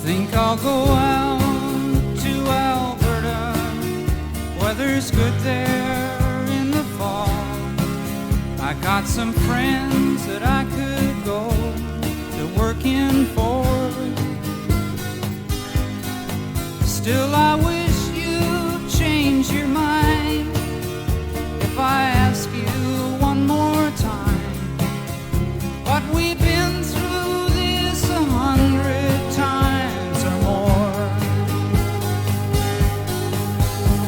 Think I'll go out to Alberta. Weather's good there in the fall. I got some friends that I could go to working for. Still I wish you'd change your mind if I ask you one more time. But we've been through this 100 times or more.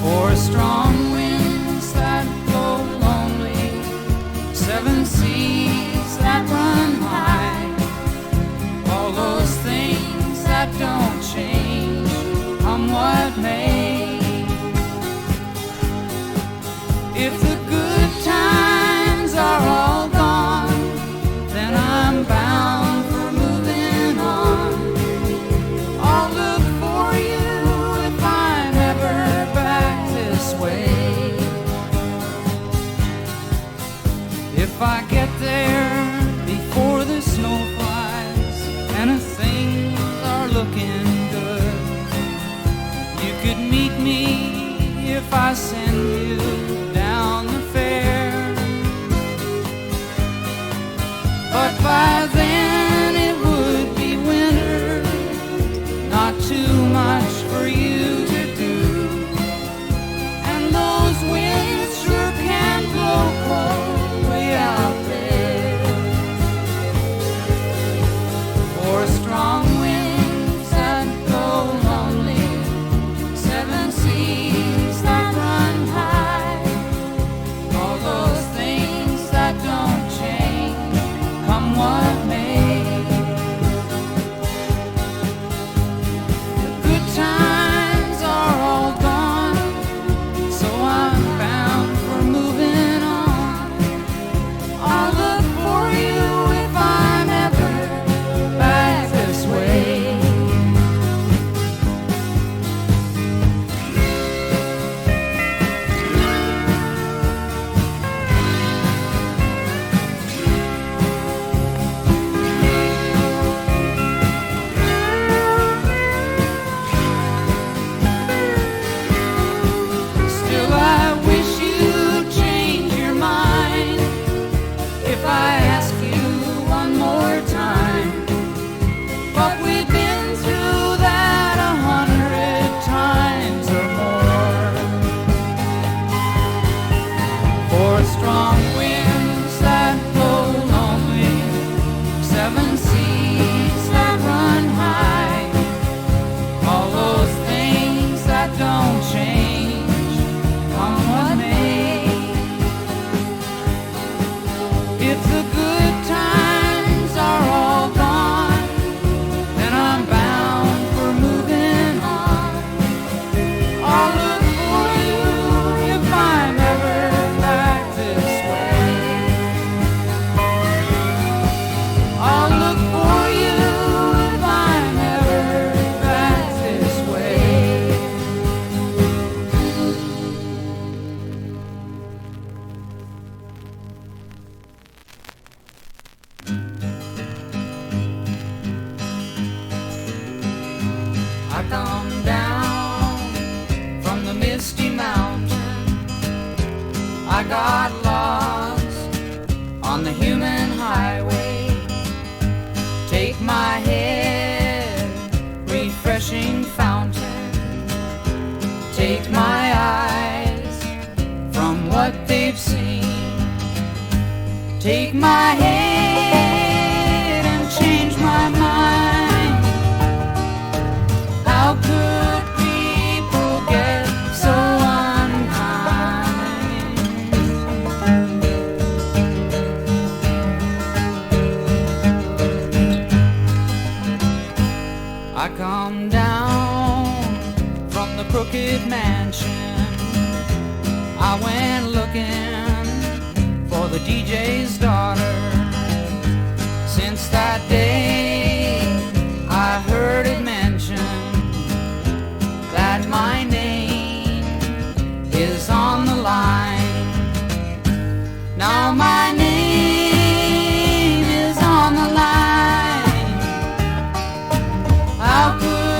For strong winds that blow lonely, 7 seas that run high, all those things that don't change, come what may. If the good times are all gone, then I'm bound for moving on. I'll look for you if I'm ever back this way. If I get there before the snow flies and things are looking good, you could meet me if I send you down the fair. But by then it would be winter, not too much for you to do. And those winds sure can blow cold way out there. For strong winds that blow lonely, 7 seas that run high, all those things that don't change, come what may. The good times are all gone, so I'm bound for moving on. I'll look for you if I'm ever back this way. Still I wish you'd change your mind if I ask you one more time. But we've been through that 100 times or more. For strong winds that blow lonely, 7 seas that run high, all those things that don't change, come what may. If the good times are all gone, then I'm bound for moving on. I'll look for you if I'm ever back this way. I'll look for you if I'm ever back this way. I come down from the misty mountain. I got lost on the human highway. Take my head, refreshing fountain. Take my eyes from what they've seen. Take my head and change my mind. How could people get so unkind? I come down from the crooked mansion. I went looking for the DJ's daughter. Since that day I heard it mentioned that my name is on the line. Now my name is on the line. How could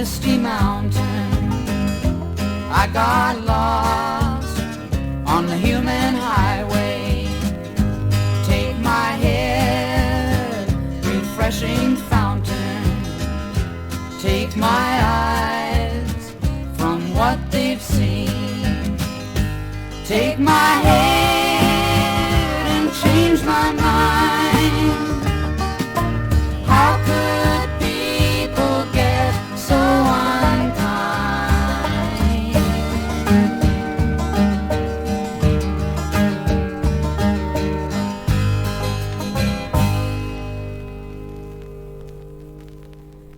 misty mountain. I got lost on the human highway. Take my head, refreshing fountain. Take my eyes from what they've seen. Take my head.